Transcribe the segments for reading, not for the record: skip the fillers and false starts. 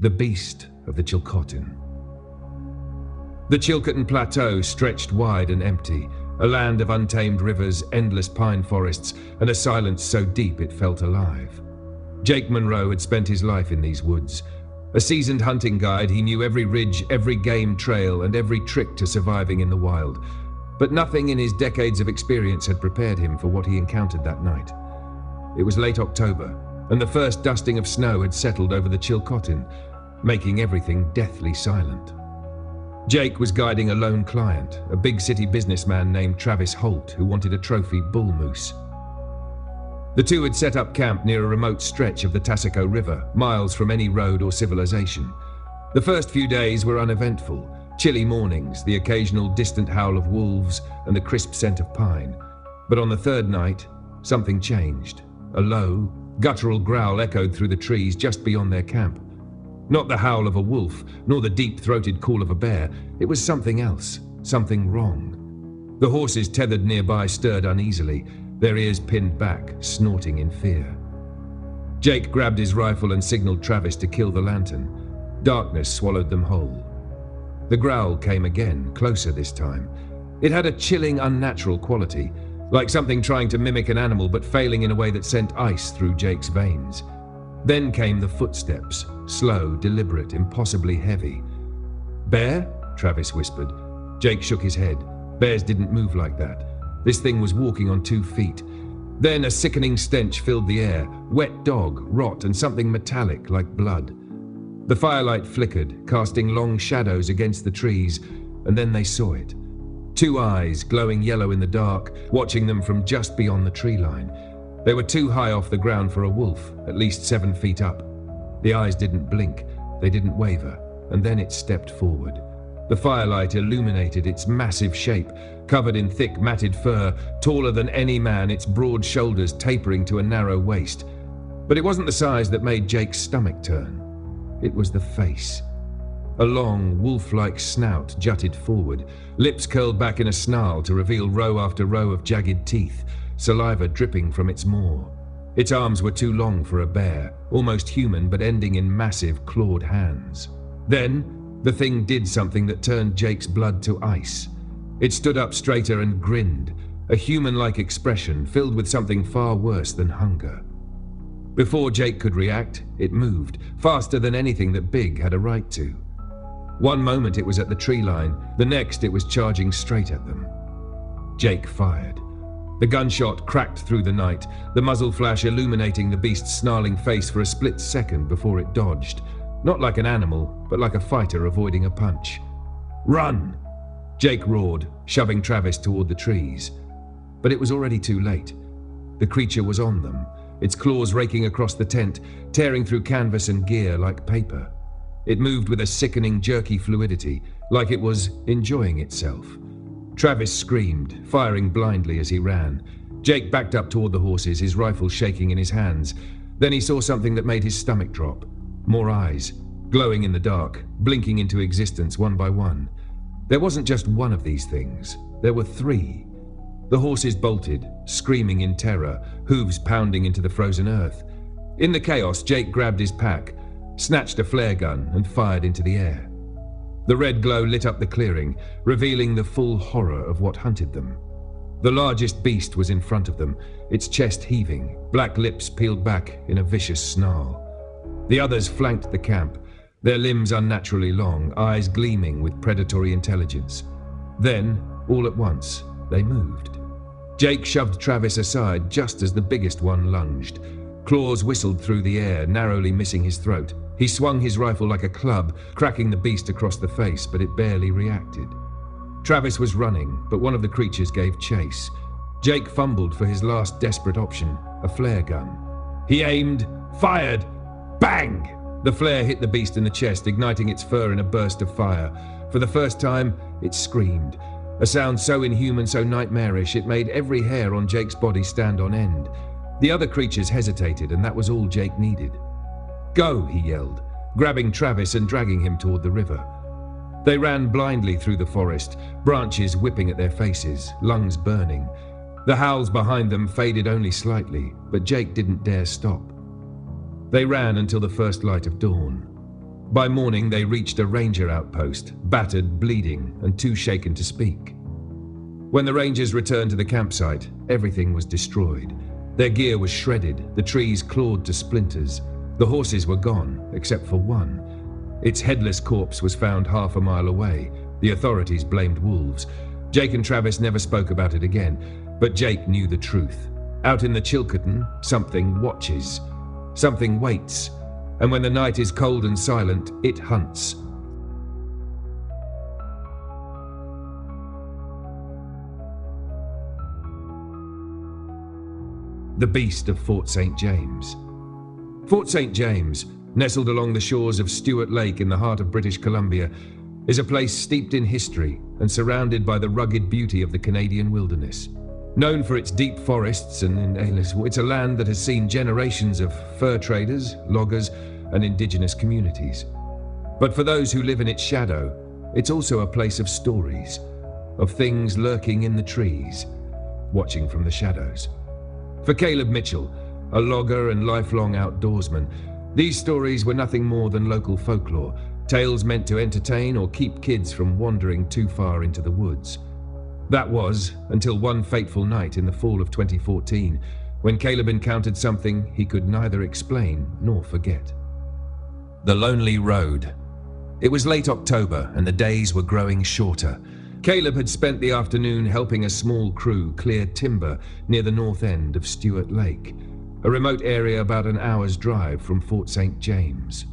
the beast of the Chilcotin. The Chilcotin Plateau stretched wide and empty, a land of untamed rivers, endless pine forests, and a silence so deep it felt alive. Jake Monroe had spent his life in these woods. A seasoned hunting guide, he knew every ridge, every game trail, and every trick to surviving in the wild. But nothing in his decades of experience had prepared him for what he encountered that night. It was late October, and the first dusting of snow had settled over the Chilcotin, making everything deathly silent. Jake was guiding a lone client, a big city businessman named Travis Holt, who wanted a trophy bull moose. The two had set up camp near a remote stretch of the Tassaco River, miles from any road or civilization. The first few days were uneventful. Chilly mornings, the occasional distant howl of wolves, and the crisp scent of pine. But on the third night, something changed. A low, guttural growl echoed through the trees just beyond their camp. Not the howl of a wolf, nor the deep-throated call of a bear. It was something else, something wrong. The horses tethered nearby stirred uneasily, their ears pinned back, snorting in fear. Jake grabbed his rifle and signaled Travis to kill the lantern. Darkness swallowed them whole. The growl came again, closer this time. It had a chilling, unnatural quality, like something trying to mimic an animal but failing in a way that sent ice through Jake's veins. Then came the footsteps, slow, deliberate, impossibly heavy. "Bear?" Travis whispered. Jake shook his head. Bears didn't move like that. This thing was walking on 2 feet. Then a sickening stench filled the air, wet dog, rot, and something metallic like blood. The firelight flickered, casting long shadows against the trees, and then they saw it. 2 eyes, glowing yellow in the dark, watching them from just beyond the tree line. They were too high off the ground for a wolf, at least 7 feet up. The eyes didn't blink, they didn't waver, and then it stepped forward. The firelight illuminated its massive shape, covered in thick, matted fur, taller than any man, its broad shoulders tapering to a narrow waist. But it wasn't the size that made Jake's stomach turn. It was the face. A long, wolf-like snout jutted forward, lips curled back in a snarl to reveal row after row of jagged teeth, saliva dripping from its maw. Its arms were too long for a bear, almost human but ending in massive, clawed hands. Then, the thing did something that turned Jake's blood to ice. It stood up straighter and grinned, a human-like expression filled with something far worse than hunger. Before Jake could react, it moved, faster than anything that big had a right to. One moment it was at the tree line, the next it was charging straight at them. Jake fired. The gunshot cracked through the night, the muzzle flash illuminating the beast's snarling face for a split second before it dodged, not like an animal, but like a fighter avoiding a punch. "Run!" Jake roared, shoving Travis toward the trees. But it was already too late. The creature was on them, its claws raking across the tent, tearing through canvas and gear like paper. It moved with a sickening, jerky fluidity, like it was enjoying itself. Travis screamed, firing blindly as he ran. Jake backed up toward the horses, his rifle shaking in his hands. Then he saw something that made his stomach drop. More eyes, glowing in the dark, blinking into existence one by one. There wasn't just one of these things. There were 3. The horses bolted, screaming in terror, hooves pounding into the frozen earth. In the chaos, Jake grabbed his pack, snatched a flare gun, and fired into the air. The red glow lit up the clearing, revealing the full horror of what hunted them. The largest beast was in front of them, its chest heaving, black lips peeled back in a vicious snarl. The others flanked the camp, their limbs unnaturally long, eyes gleaming with predatory intelligence. Then, all at once, they moved. Jake shoved Travis aside just as the biggest one lunged. Claws whistled through the air, narrowly missing his throat. He swung his rifle like a club, cracking the beast across the face, but it barely reacted. Travis was running, but one of the creatures gave chase. Jake fumbled for his last desperate option, a flare gun. He aimed, fired, bang! The flare hit the beast in the chest, igniting its fur in a burst of fire. For the first time, it screamed. A sound so inhuman, so nightmarish, it made every hair on Jake's body stand on end. The other creatures hesitated, and that was all Jake needed. "Go!" he yelled, grabbing Travis and dragging him toward the river. They ran blindly through the forest, branches whipping at their faces, lungs burning. The howls behind them faded only slightly, but Jake didn't dare stop. They ran until the first light of dawn. By morning, they reached a ranger outpost, battered, bleeding, and too shaken to speak. When the rangers returned to the campsite, everything was destroyed. Their gear was shredded, the trees clawed to splinters. The horses were gone, except for one. Its headless corpse was found half a mile away. The authorities blamed wolves. Jake and Travis never spoke about it again, but Jake knew the truth. Out in the Chilcotin, something watches. Something waits. And when the night is cold and silent, it hunts. The Beast of Fort St. James. Fort St. James, nestled along the shores of Stuart Lake in the heart of British Columbia, is a place steeped in history and surrounded by the rugged beauty of the Canadian wilderness. Known for its deep forests it's a land that has seen generations of fur traders, loggers, and indigenous communities. But for those who live in its shadow, it's also a place of stories, of things lurking in the trees, watching from the shadows. For Caleb Mitchell, a logger and lifelong outdoorsman, these stories were nothing more than local folklore, tales meant to entertain or keep kids from wandering too far into the woods. That was until one fateful night in the fall of 2014, when Caleb encountered something he could neither explain nor forget. The Lonely Road. It was late October and the days were growing shorter. Caleb had spent the afternoon helping a small crew clear timber near the north end of Stuart Lake, a remote area about an hour's drive from Fort St. James.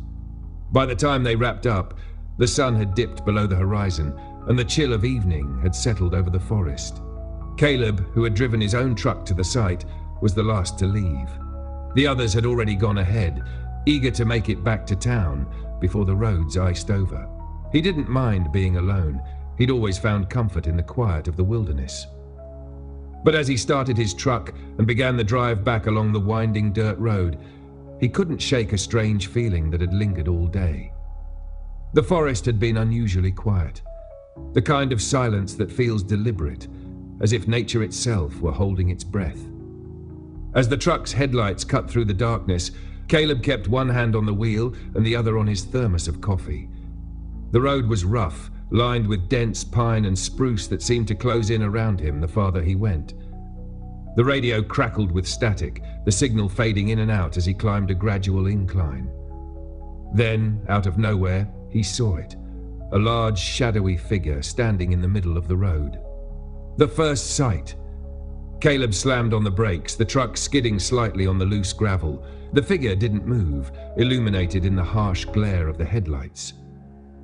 By the time they wrapped up, the sun had dipped below the horizon and the chill of evening had settled over the forest. Caleb, who had driven his own truck to the site, was the last to leave. The others had already gone ahead, eager to make it back to town before the roads iced over. He didn't mind being alone. He'd always found comfort in the quiet of the wilderness. But as he started his truck and began the drive back along the winding dirt road, he couldn't shake a strange feeling that had lingered all day. The forest had been unusually quiet, the kind of silence that feels deliberate, as if nature itself were holding its breath. As the truck's headlights cut through the darkness, Caleb kept one hand on the wheel and the other on his thermos of coffee. The road was rough, lined with dense pine and spruce that seemed to close in around him the farther he went. The radio crackled with static, the signal fading in and out as he climbed a gradual incline. Then, out of nowhere, he saw it, a large shadowy figure standing in the middle of the road. The first sight. Caleb slammed on the brakes, the truck skidding slightly on the loose gravel. The figure didn't move, illuminated in the harsh glare of the headlights.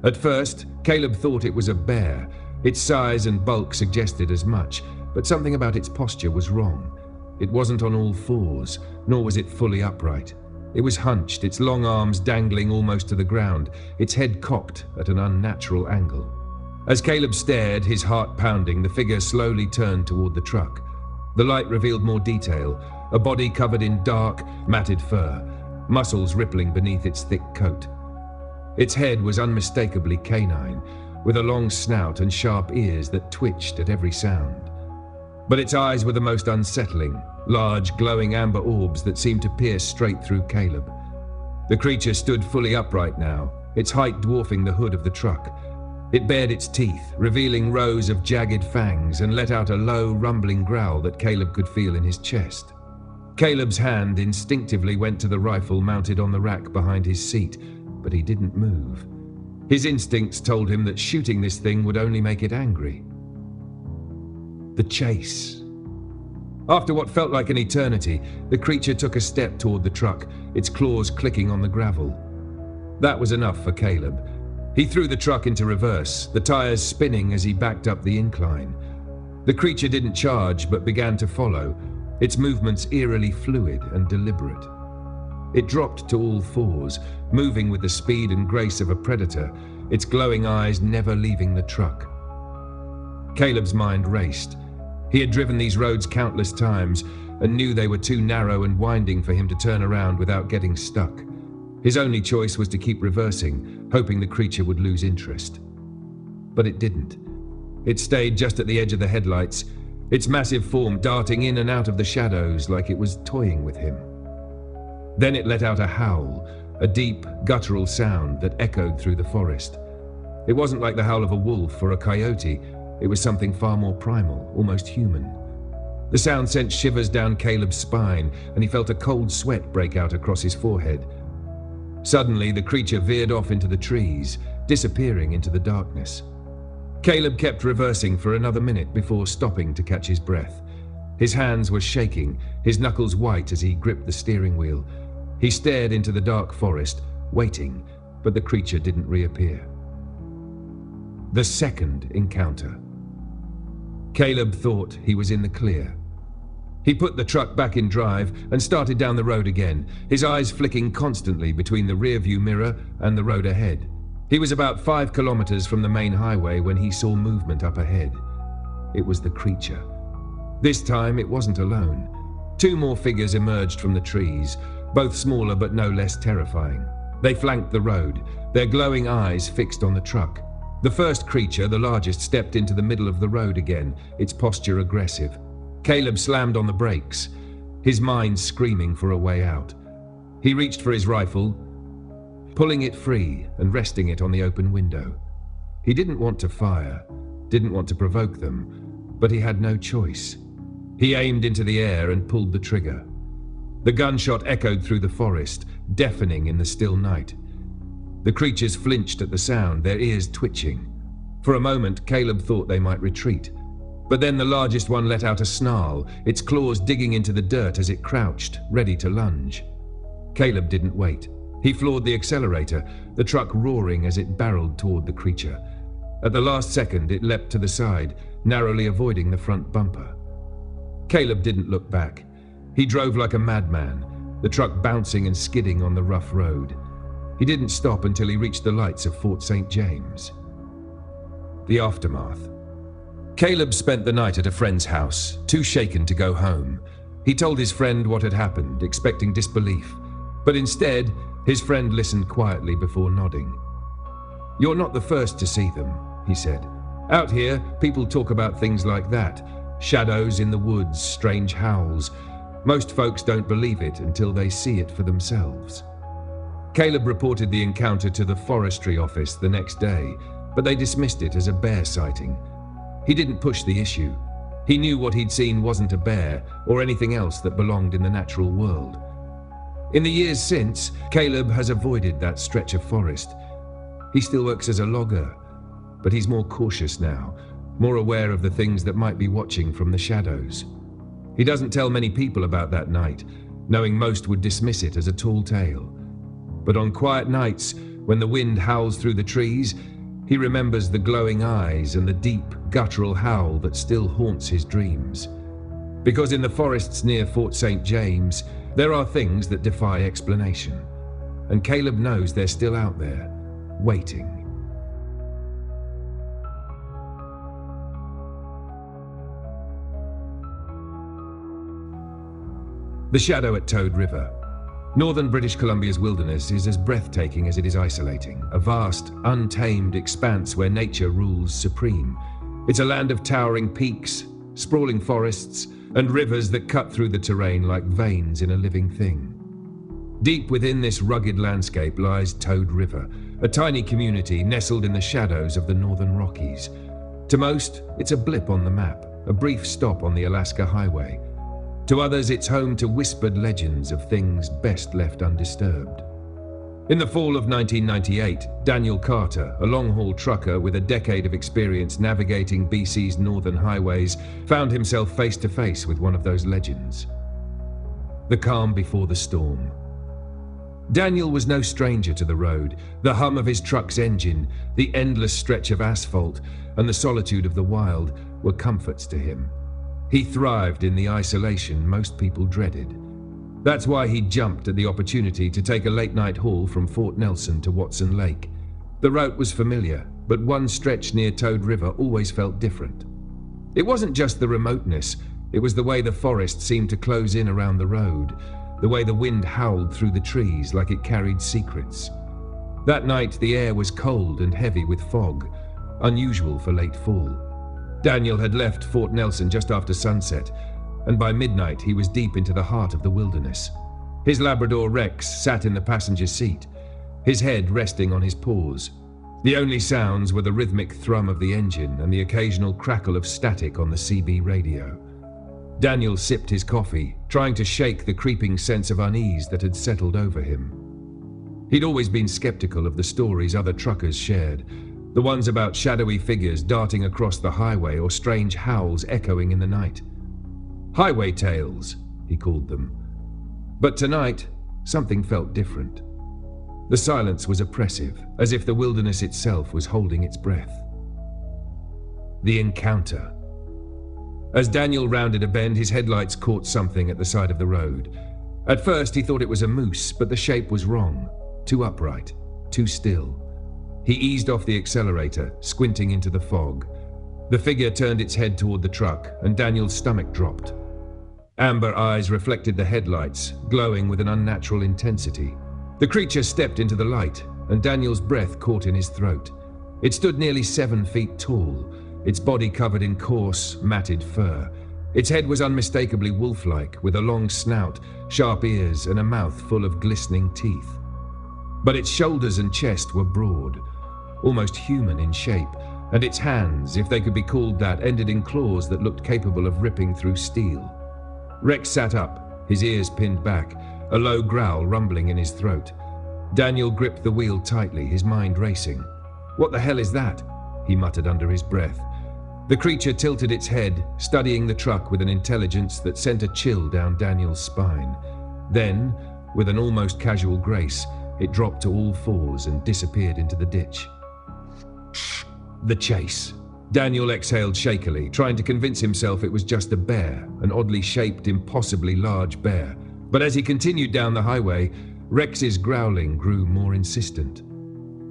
At first, Caleb thought it was a bear. Its size and bulk suggested as much, but something about its posture was wrong. It wasn't on all fours, nor was it fully upright. It was hunched, its long arms dangling almost to the ground, its head cocked at an unnatural angle. As Caleb stared, his heart pounding, the figure slowly turned toward the truck. The light revealed more detail, a body covered in dark, matted fur, muscles rippling beneath its thick coat. Its head was unmistakably canine, with a long snout and sharp ears that twitched at every sound. But its eyes were the most unsettling, large, glowing amber orbs that seemed to pierce straight through Caleb. The creature stood fully upright now, its height dwarfing the hood of the truck. It bared its teeth, revealing rows of jagged fangs, and let out a low, rumbling growl that Caleb could feel in his chest. Caleb's hand instinctively went to the rifle mounted on the rack behind his seat, but he didn't move. His instincts told him that shooting this thing would only make it angry. The chase. After what felt like an eternity, the creature took a step toward the truck, its claws clicking on the gravel. That was enough for Caleb. He threw the truck into reverse, the tires spinning as he backed up the incline. The creature didn't charge, but began to follow, its movements eerily fluid and deliberate. It dropped to all fours, moving with the speed and grace of a predator, its glowing eyes never leaving the truck. Caleb's mind raced. He had driven these roads countless times and knew they were too narrow and winding for him to turn around without getting stuck. His only choice was to keep reversing, hoping the creature would lose interest. But it didn't. It stayed just at the edge of the headlights, its massive form darting in and out of the shadows like it was toying with him. Then it let out a howl, a deep, guttural sound that echoed through the forest. It wasn't like the howl of a wolf or a coyote. It was something far more primal, almost human. The sound sent shivers down Caleb's spine, and he felt a cold sweat break out across his forehead. Suddenly, the creature veered off into the trees, disappearing into the darkness. Caleb kept reversing for another minute before stopping to catch his breath. His hands were shaking, his knuckles white as he gripped the steering wheel. He stared into the dark forest, waiting, but the creature didn't reappear. The second encounter. Caleb thought he was in the clear. He put the truck back in drive and started down the road again, his eyes flicking constantly between the rearview mirror and the road ahead. He was about 5 kilometers from the main highway when he saw movement up ahead. It was the creature. This time it wasn't alone. 2 more figures emerged from the trees, both smaller but no less terrifying. They flanked the road, their glowing eyes fixed on the truck. The first creature, the largest, stepped into the middle of the road again, its posture aggressive. Caleb slammed on the brakes, his mind screaming for a way out. He reached for his rifle, pulling it free and resting it on the open window. He didn't want to fire, didn't want to provoke them, but he had no choice. He aimed into the air and pulled the trigger. The gunshot echoed through the forest, deafening in the still night. The creatures flinched at the sound, their ears twitching. For a moment, Caleb thought they might retreat. But then the largest one let out a snarl, its claws digging into the dirt as it crouched, ready to lunge. Caleb didn't wait. He floored the accelerator, the truck roaring as it barreled toward the creature. At the last second, it leapt to the side, narrowly avoiding the front bumper. Caleb didn't look back. He drove like a madman, the truck bouncing and skidding on the rough road. He didn't stop until he reached the lights of Fort St. James. The aftermath. Caleb spent the night at a friend's house, too shaken to go home. He told his friend what had happened, expecting disbelief. But instead, his friend listened quietly before nodding. "You're not the first to see them," he said. "Out here, people talk about things like that. Shadows in the woods, strange howls. Most folks don't believe it until they see it for themselves." Caleb reported the encounter to the forestry office the next day, but they dismissed it as a bear sighting. He didn't push the issue. He knew what he'd seen wasn't a bear or anything else that belonged in the natural world. In the years since, Caleb has avoided that stretch of forest. He still works as a logger, but he's more cautious now, more aware of the things that might be watching from the shadows. He doesn't tell many people about that night, knowing most would dismiss it as a tall tale. But on quiet nights, when the wind howls through the trees, he remembers the glowing eyes and the deep, guttural howl that still haunts his dreams. Because in the forests near Fort St. James, there are things that defy explanation. And Caleb knows they're still out there, waiting. The shadow at Toad River. Northern British Columbia's wilderness is as breathtaking as it is isolating, a vast, untamed expanse where nature rules supreme. It's a land of towering peaks, sprawling forests, and rivers that cut through the terrain like veins in a living thing. Deep within this rugged landscape lies Toad River, a tiny community nestled in the shadows of the Northern Rockies. To most, it's a blip on the map, a brief stop on the Alaska Highway. To others, it's home to whispered legends of things best left undisturbed. In the fall of 1998, Daniel Carter, a long-haul trucker with a decade of experience navigating BC's northern highways, found himself face to face with one of those legends. The calm before the storm. Daniel was no stranger to the road. The hum of his truck's engine, the endless stretch of asphalt, and the solitude of the wild were comforts to him. He thrived in the isolation most people dreaded. That's why he jumped at the opportunity to take a late-night haul from Fort Nelson to Watson Lake. The route was familiar, but one stretch near Toad River always felt different. It wasn't just the remoteness, it was the way the forest seemed to close in around the road, the way the wind howled through the trees like it carried secrets. That night, the air was cold and heavy with fog, unusual for late fall. Daniel had left Fort Nelson just after sunset, and by midnight he was deep into the heart of the wilderness. His Labrador Rex sat in the passenger seat, his head resting on his paws. The only sounds were the rhythmic thrum of the engine and the occasional crackle of static on the CB radio. Daniel sipped his coffee, trying to shake the creeping sense of unease that had settled over him. He'd always been skeptical of the stories other truckers shared, the ones about shadowy figures darting across the highway or strange howls echoing in the night. Highway tales, he called them. But tonight, something felt different. The silence was oppressive, as if the wilderness itself was holding its breath. The encounter. As Daniel rounded a bend, his headlights caught something at the side of the road. At first, he thought it was a moose, but the shape was wrong. Too upright, too still. He eased off the accelerator, squinting into the fog. The figure turned its head toward the truck, and Daniel's stomach dropped. Amber eyes reflected the headlights, glowing with an unnatural intensity. The creature stepped into the light, and Daniel's breath caught in his throat. It stood nearly 7 feet tall, its body covered in coarse, matted fur. Its head was unmistakably wolf-like, with a long snout, sharp ears, and a mouth full of glistening teeth. But its shoulders and chest were broad, almost human in shape, and its hands, if they could be called that, ended in claws that looked capable of ripping through steel. Rex sat up, his ears pinned back, a low growl rumbling in his throat. Daniel gripped the wheel tightly, his mind racing. "What the hell is that?" he muttered under his breath. The creature tilted its head, studying the truck with an intelligence that sent a chill down Daniel's spine. Then, with an almost casual grace, it dropped to all fours and disappeared into the ditch. The chase. Daniel exhaled shakily, trying to convince himself it was just a bear, an oddly shaped, impossibly large bear. But as he continued down the highway, Rex's growling grew more insistent.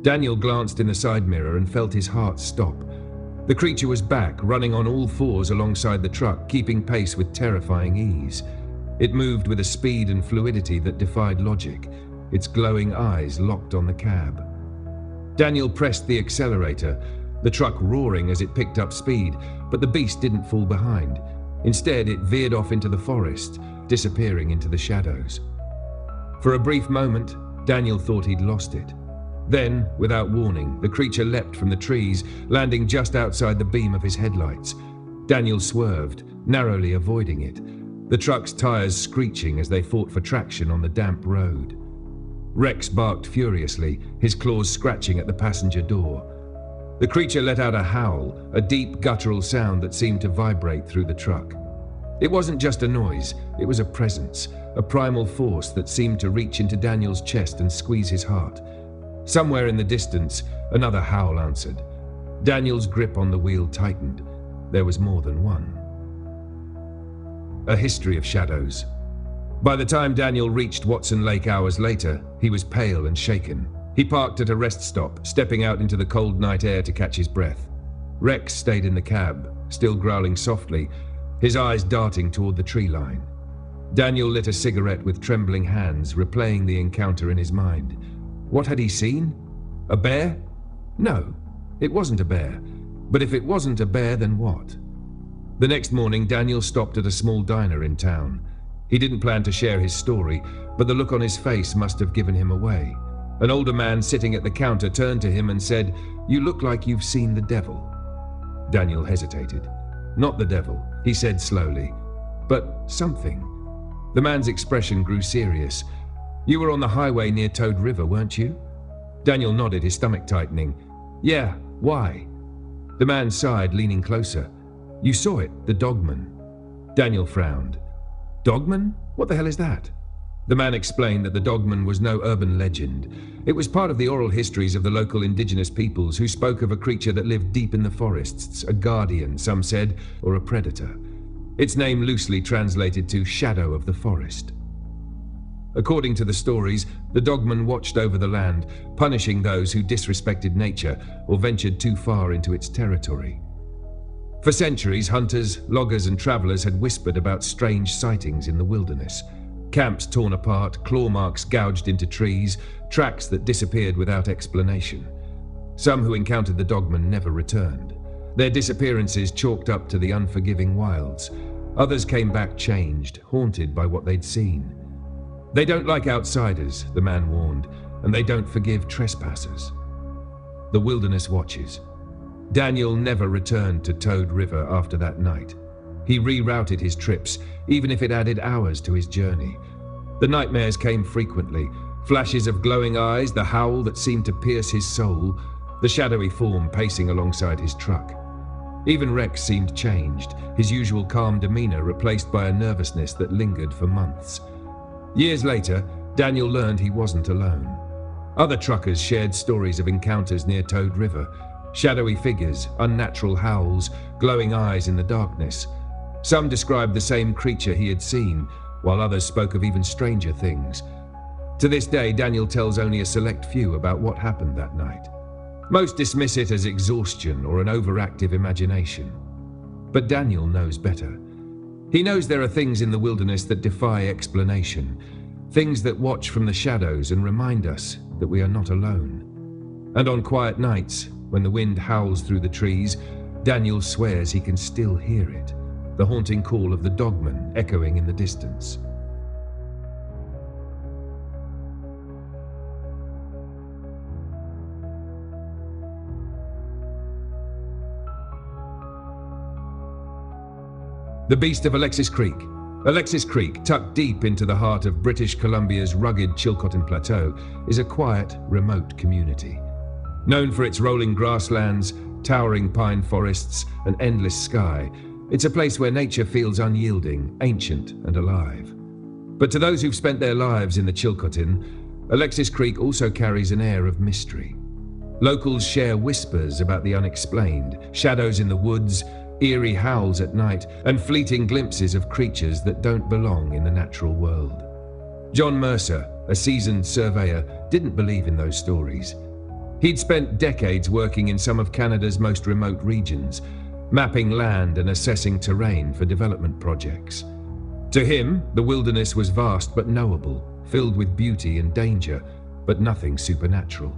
Daniel glanced in the side mirror and felt his heart stop. The creature was back, running on all fours alongside the truck, keeping pace with terrifying ease. It moved with a speed and fluidity that defied logic, its glowing eyes locked on the cab. Daniel pressed the accelerator, the truck roaring as it picked up speed, but the beast didn't fall behind. Instead, it veered off into the forest, disappearing into the shadows. For a brief moment, Daniel thought he'd lost it. Then, without warning, the creature leapt from the trees, landing just outside the beam of his headlights. Daniel swerved, narrowly avoiding it, the truck's tires screeching as they fought for traction on the damp road. Rex barked furiously, his claws scratching at the passenger door. The creature let out a howl, a deep guttural sound that seemed to vibrate through the truck. It wasn't just a noise, it was a presence, a primal force that seemed to reach into Daniel's chest and squeeze his heart. Somewhere in the distance, another howl answered. Daniel's grip on the wheel tightened. There was more than one. A history of shadows. By the time Daniel reached Watson Lake hours later, he was pale and shaken. He parked at a rest stop, stepping out into the cold night air to catch his breath. Rex stayed in the cab, still growling softly, his eyes darting toward the tree line. Daniel lit a cigarette with trembling hands, replaying the encounter in his mind. What had he seen? A bear? No, it wasn't a bear. But if it wasn't a bear, then what? The next morning, Daniel stopped at a small diner in town. He didn't plan to share his story, but the look on his face must have given him away. An older man sitting at the counter turned to him and said, "You look like you've seen the devil." Daniel hesitated. "Not the devil," he said slowly, "but something." The man's expression grew serious. "You were on the highway near Toad River, weren't you?" Daniel nodded, his stomach tightening. "Yeah, why?" The man sighed, leaning closer. "You saw it, the Dogman." Daniel frowned. "Dogman? What the hell is that?" The man explained that the Dogman was no urban legend. It was part of the oral histories of the local indigenous peoples who spoke of a creature that lived deep in the forests, a guardian, some said, or a predator. Its name loosely translated to shadow of the forest. According to the stories, the Dogman watched over the land, punishing those who disrespected nature or ventured too far into its territory. For centuries, hunters, loggers, and travelers had whispered about strange sightings in the wilderness. Camps torn apart, claw marks gouged into trees, tracks that disappeared without explanation. Some who encountered the Dogman never returned. Their disappearances chalked up to the unforgiving wilds. Others came back changed, haunted by what they'd seen. They don't like outsiders, the man warned, and they don't forgive trespassers. The wilderness watches. Daniel never returned to Toad River after that night. He rerouted his trips, even if it added hours to his journey. The nightmares came frequently, flashes of glowing eyes, the howl that seemed to pierce his soul, the shadowy form pacing alongside his truck. Even Rex seemed changed, his usual calm demeanor replaced by a nervousness that lingered for months. Years later, Daniel learned he wasn't alone. Other truckers shared stories of encounters near Toad River, shadowy figures, unnatural howls, glowing eyes in the darkness. Some described the same creature he had seen, while others spoke of even stranger things. To this day, Daniel tells only a select few about what happened that night. Most dismiss it as exhaustion or an overactive imagination. But Daniel knows better. He knows there are things in the wilderness that defy explanation, things that watch from the shadows and remind us that we are not alone. And on quiet nights, when the wind howls through the trees, Daniel swears he can still hear it, the haunting call of the Dogman echoing in the distance. The Beast of Alexis Creek. Alexis Creek, tucked deep into the heart of British Columbia's rugged Chilcotin Plateau, is a quiet, remote community. Known for its rolling grasslands, towering pine forests, and endless sky, it's a place where nature feels unyielding, ancient, and alive. But to those who've spent their lives in the Chilcotin, Alexis Creek also carries an air of mystery. Locals share whispers about the unexplained, shadows in the woods, eerie howls at night, and fleeting glimpses of creatures that don't belong in the natural world. John Mercer, a seasoned surveyor, didn't believe in those stories. He'd spent decades working in some of Canada's most remote regions, mapping land and assessing terrain for development projects. To him, the wilderness was vast but knowable, filled with beauty and danger, but nothing supernatural.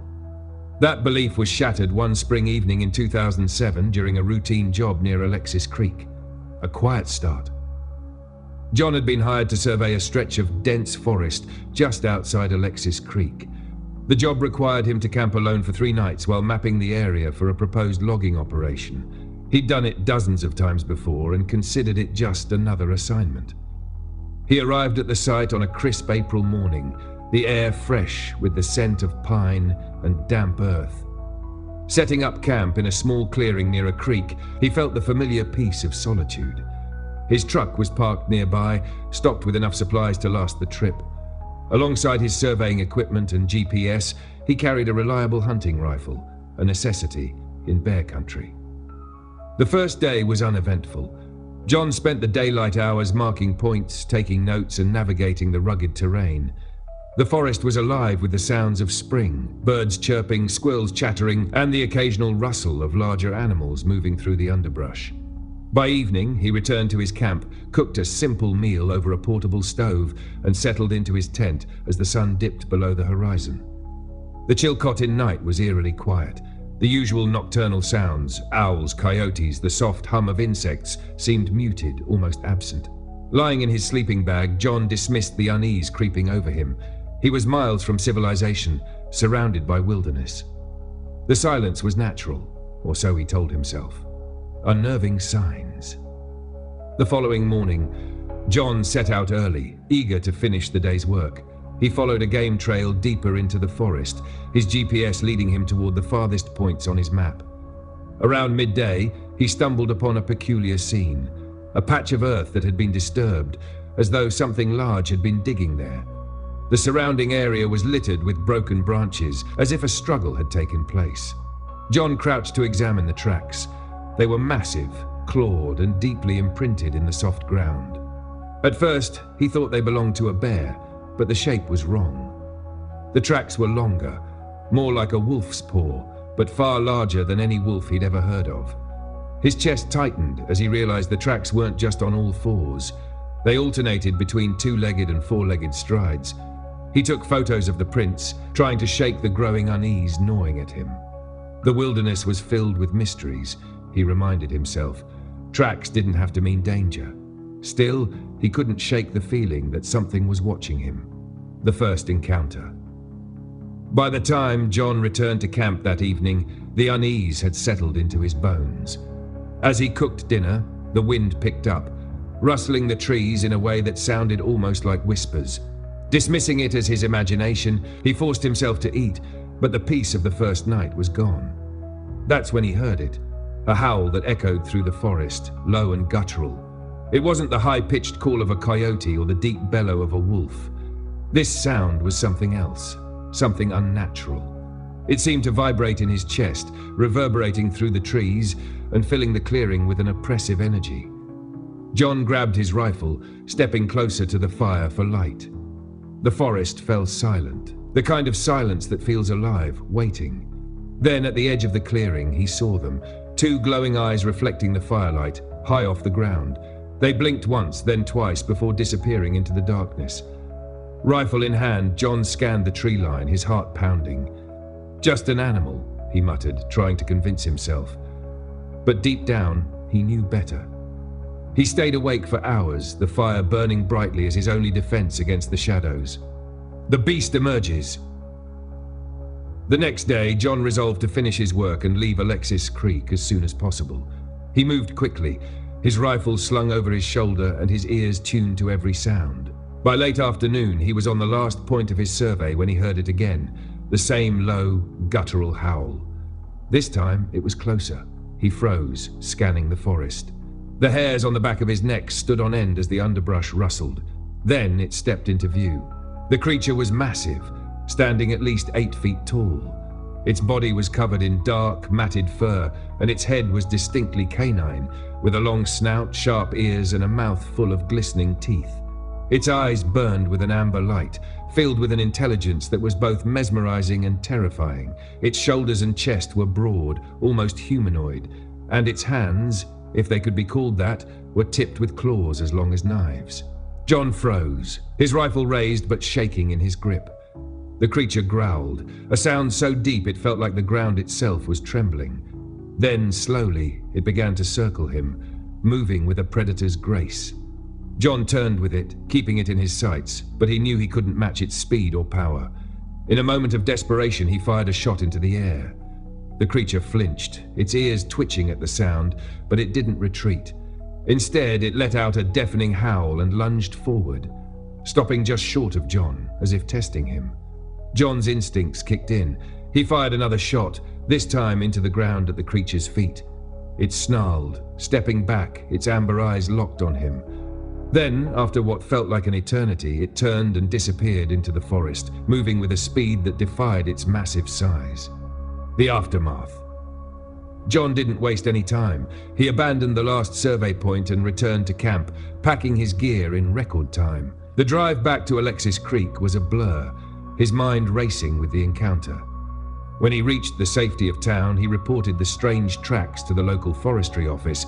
That belief was shattered one spring evening in 2007 during a routine job near Alexis Creek. A quiet start. John had been hired to survey a stretch of dense forest just outside Alexis Creek. The job required him to camp alone for 3 nights while mapping the area for a proposed logging operation. He'd done it dozens of times before and considered it just another assignment. He arrived at the site on a crisp April morning, the air fresh with the scent of pine and damp earth. Setting up camp in a small clearing near a creek, he felt the familiar peace of solitude. His truck was parked nearby, stocked with enough supplies to last the trip. Alongside his surveying equipment and GPS, he carried a reliable hunting rifle, a necessity in bear country. The first day was uneventful. John spent the daylight hours marking points, taking notes, and navigating the rugged terrain. The forest was alive with the sounds of spring, birds chirping, squirrels chattering, and the occasional rustle of larger animals moving through the underbrush. By evening, he returned to his camp, cooked a simple meal over a portable stove, and settled into his tent as the sun dipped below the horizon. The Chilcotin night was eerily quiet. The usual nocturnal sounds, owls, coyotes, the soft hum of insects, seemed muted, almost absent. Lying in his sleeping bag, John dismissed the unease creeping over him. He was miles from civilization, surrounded by wilderness. The silence was natural, or so he told himself. Unnerving signs. The following morning, John set out early, eager to finish the day's work. He followed a game trail deeper into the forest, his GPS leading him toward the farthest points on his map. Around midday, he stumbled upon a peculiar scene, a patch of earth that had been disturbed, as though something large had been digging there. The surrounding area was littered with broken branches, as if a struggle had taken place. John crouched to examine the tracks. They were massive, clawed, and deeply imprinted in the soft ground. At first, he thought they belonged to a bear, but the shape was wrong. The tracks were longer, more like a wolf's paw, but far larger than any wolf he'd ever heard of. His chest tightened as he realized the tracks weren't just on all fours. They alternated between 2-legged and 4-legged strides. He took photos of the prints, trying to shake the growing unease gnawing at him. The wilderness was filled with mysteries, he reminded himself. Tracks didn't have to mean danger. Still, he couldn't shake the feeling that something was watching him. the first encounter. By the time John returned to camp that evening, the unease had settled into his bones. As he cooked dinner, the wind picked up, rustling the trees in a way that sounded almost like whispers. Dismissing it as his imagination, he forced himself to eat, but the peace of the first night was gone. That's when he heard it, a howl that echoed through the forest, low and guttural. It wasn't the high-pitched call of a coyote or the deep bellow of a wolf. This sound was something else, something unnatural. It seemed to vibrate in his chest, reverberating through the trees and filling the clearing with an oppressive energy. John grabbed his rifle, stepping closer to the fire for light. The forest fell silent, the kind of silence that feels alive, waiting. Then at the edge of the clearing, he saw them, two glowing eyes reflecting the firelight, high off the ground. They blinked once, then twice, before disappearing into the darkness. Rifle in hand, John scanned the tree line, his heart pounding. Just an animal, he muttered, trying to convince himself. But deep down, he knew better. He stayed awake for hours, the fire burning brightly as his only defense against the shadows. The beast emerges. The next day, John resolved to finish his work and leave Alexis Creek as soon as possible. He moved quickly, his rifle slung over his shoulder and his ears tuned to every sound. By late afternoon, he was on the last point of his survey when he heard it again, the same low, guttural howl. This time, it was closer. He froze, scanning the forest. The hairs on the back of his neck stood on end as the underbrush rustled. Then it stepped into view. The creature was massive, standing at least 8 feet tall. Its body was covered in dark, matted fur, and its head was distinctly canine, with a long snout, sharp ears, and a mouth full of glistening teeth. Its eyes burned with an amber light, filled with an intelligence that was both mesmerizing and terrifying. Its shoulders and chest were broad, almost humanoid, and its hands, if they could be called that, were tipped with claws as long as knives. John froze, his rifle raised but shaking in his grip. The creature growled, a sound so deep it felt like the ground itself was trembling. Then, slowly, it began to circle him, moving with a predator's grace. John turned with it, keeping it in his sights, but he knew he couldn't match its speed or power. In a moment of desperation, he fired a shot into the air. The creature flinched, its ears twitching at the sound, but it didn't retreat. Instead, it let out a deafening howl and lunged forward, stopping just short of John, as if testing him. John's instincts kicked in. He fired another shot, this time into the ground at the creature's feet. It snarled, stepping back, its amber eyes locked on him. Then, after what felt like an eternity, it turned and disappeared into the forest, moving with a speed that defied its massive size. The aftermath. John didn't waste any time. He abandoned the last survey point and returned to camp, packing his gear in record time. The drive back to Alexis Creek was a blur, his mind racing with the encounter. When he reached the safety of town, he reported the strange tracks to the local forestry office,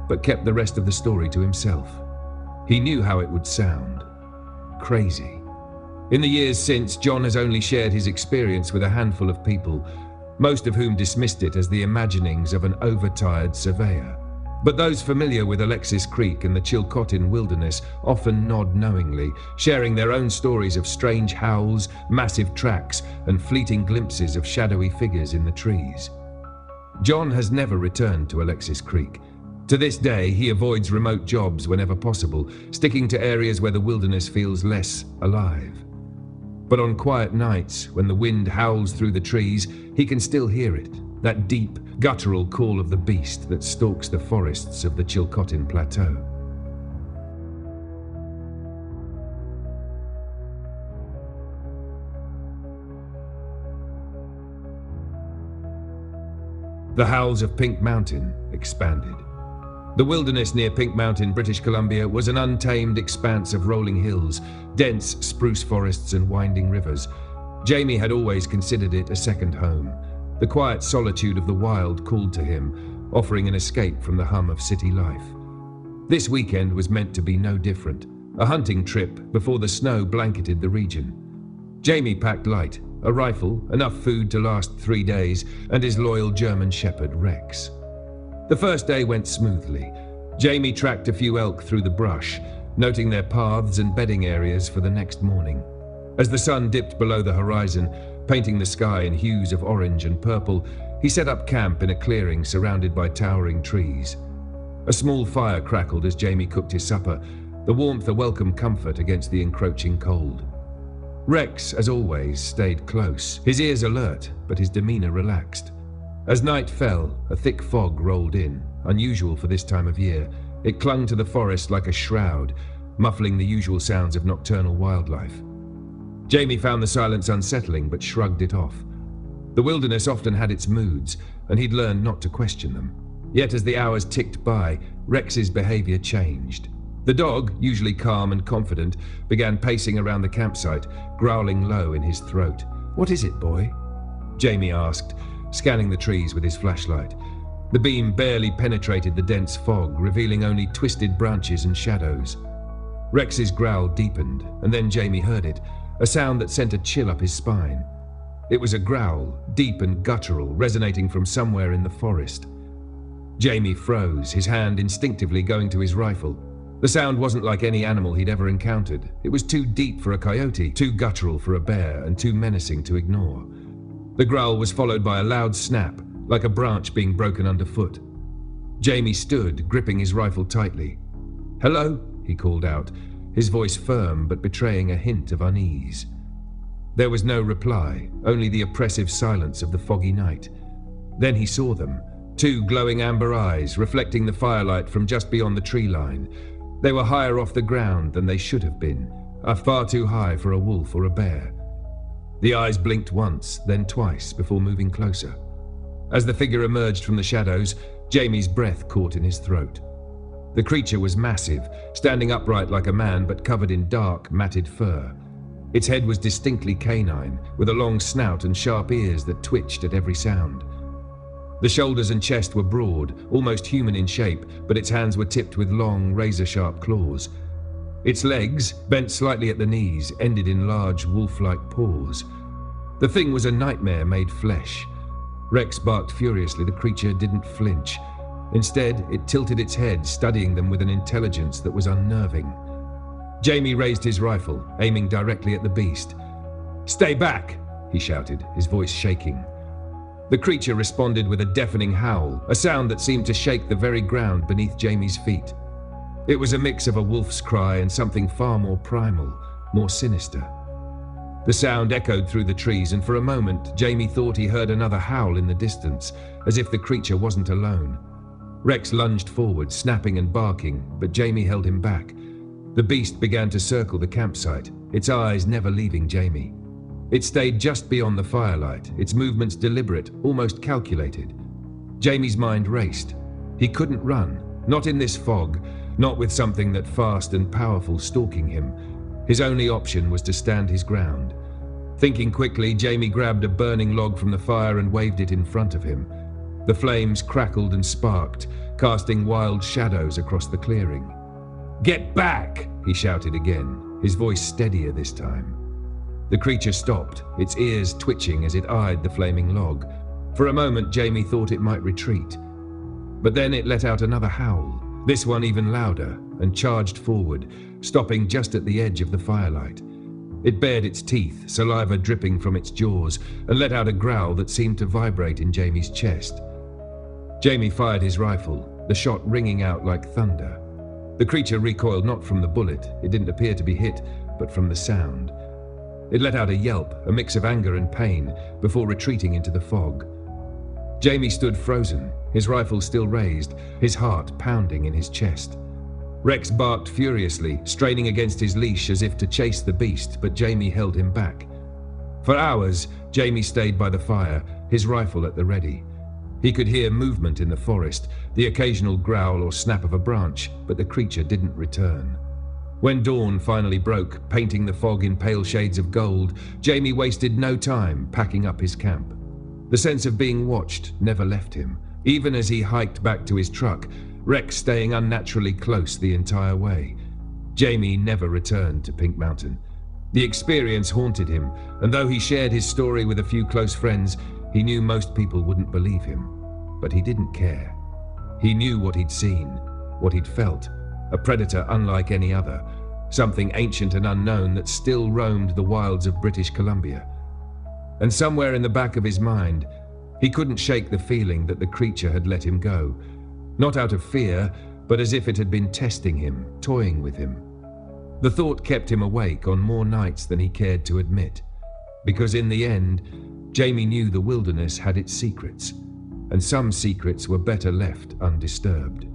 but kept the rest of the story to himself. He knew how it would sound. Crazy. In the years since, John has only shared his experience with a handful of people, most of whom dismissed it as the imaginings of an overtired surveyor. But those familiar with Alexis Creek and the Chilcotin wilderness often nod knowingly, sharing their own stories of strange howls, massive tracks, and fleeting glimpses of shadowy figures in the trees. John has never returned to Alexis Creek. To this day, he avoids remote jobs whenever possible, sticking to areas where the wilderness feels less alive. But on quiet nights, when the wind howls through the trees, he can still hear it, that deep, guttural call of the beast that stalks the forests of the Chilcotin Plateau. The howls of Pink Mountain expanded. The wilderness near Pink Mountain, British Columbia, was an untamed expanse of rolling hills, dense spruce forests and winding rivers. Jamie had always considered it a second home. The quiet solitude of the wild called to him, offering an escape from the hum of city life. This weekend was meant to be no different, a hunting trip before the snow blanketed the region. Jamie packed light, a rifle, enough food to last 3 days, and his loyal German shepherd, Rex. The first day went smoothly. Jamie tracked a few elk through the brush, noting their paths and bedding areas for the next morning. As the sun dipped below the horizon, painting the sky in hues of orange and purple, he set up camp in a clearing surrounded by towering trees. A small fire crackled as Jamie cooked his supper, the warmth a welcome comfort against the encroaching cold. Rex, as always, stayed close, his ears alert, but his demeanor relaxed. As night fell, a thick fog rolled in, unusual for this time of year. It clung to the forest like a shroud, muffling the usual sounds of nocturnal wildlife. Jamie found the silence unsettling, but shrugged it off. The wilderness often had its moods, and he'd learned not to question them. Yet as the hours ticked by, Rex's behavior changed. The dog, usually calm and confident, began pacing around the campsite, growling low in his throat. "What is it, boy?" Jamie asked, scanning the trees with his flashlight. The beam barely penetrated the dense fog, revealing only twisted branches and shadows. Rex's growl deepened, and then Jamie heard it, a sound that sent a chill up his spine. It was a growl, deep and guttural, resonating from somewhere in the forest. Jamie froze, his hand instinctively going to his rifle. The sound wasn't like any animal he'd ever encountered. It was too deep for a coyote, too guttural for a bear, and too menacing to ignore. The growl was followed by a loud snap, like a branch being broken underfoot. Jamie stood, gripping his rifle tightly. "Hello?" he called out, his voice firm but betraying a hint of unease. There was no reply, only the oppressive silence of the foggy night. Then he saw them, two glowing amber eyes reflecting the firelight from just beyond the tree line. They were higher off the ground than they should have been, far too high for a wolf or a bear. The eyes blinked once, then twice, before moving closer. As the figure emerged from the shadows, Jamie's breath caught in his throat. The creature was massive, standing upright like a man but covered in dark, matted fur. Its head was distinctly canine, with a long snout and sharp ears that twitched at every sound. The shoulders and chest were broad, almost human in shape, but its hands were tipped with long, razor-sharp claws. Its legs, bent slightly at the knees, ended in large, wolf-like paws. The thing was a nightmare made flesh. Rex barked furiously. The creature didn't flinch. Instead, it tilted its head, studying them with an intelligence that was unnerving. Jamie raised his rifle, aiming directly at the beast. "Stay back!" he shouted, his voice shaking. The creature responded with a deafening howl, a sound that seemed to shake the very ground beneath Jamie's feet. It was a mix of a wolf's cry and something far more primal, more sinister. The sound echoed through the trees, and for a moment, Jamie thought he heard another howl in the distance, as if the creature wasn't alone. Rex lunged forward, snapping and barking, but Jamie held him back. The beast began to circle the campsite, its eyes never leaving Jamie. It stayed just beyond the firelight, its movements deliberate, almost calculated. Jamie's mind raced. He couldn't run, not in this fog, not with something that fast and powerful stalking him. His only option was to stand his ground. Thinking quickly, Jamie grabbed a burning log from the fire and waved it in front of him. The flames crackled and sparked, casting wild shadows across the clearing. "Get back!" he shouted again, his voice steadier this time. The creature stopped, its ears twitching as it eyed the flaming log. For a moment, Jamie thought it might retreat. But then it let out another howl, this one even louder, and charged forward, stopping just at the edge of the firelight. It bared its teeth, saliva dripping from its jaws, and let out a growl that seemed to vibrate in Jamie's chest. Jamie fired his rifle, the shot ringing out like thunder. The creature recoiled not from the bullet, it didn't appear to be hit, but from the sound. It let out a yelp, a mix of anger and pain, before retreating into the fog. Jamie stood frozen, his rifle still raised, his heart pounding in his chest. Rex barked furiously, straining against his leash as if to chase the beast, but Jamie held him back. For hours, Jamie stayed by the fire, his rifle at the ready. He could hear movement in the forest, the occasional growl or snap of a branch, but the creature didn't return. When dawn finally broke, painting the fog in pale shades of gold, Jamie wasted no time packing up his camp. The sense of being watched never left him, even as he hiked back to his truck, Rex staying unnaturally close the entire way. Jamie never returned to Pink Mountain. The experience haunted him, and though he shared his story with a few close friends, he knew most people wouldn't believe him. But he didn't care. He knew what he'd seen, what he'd felt, a predator unlike any other, something ancient and unknown that still roamed the wilds of British Columbia. And somewhere in the back of his mind, he couldn't shake the feeling that the creature had let him go, not out of fear, but as if it had been testing him, toying with him. The thought kept him awake on more nights than he cared to admit, because in the end, Jamie knew the wilderness had its secrets, and some secrets were better left undisturbed.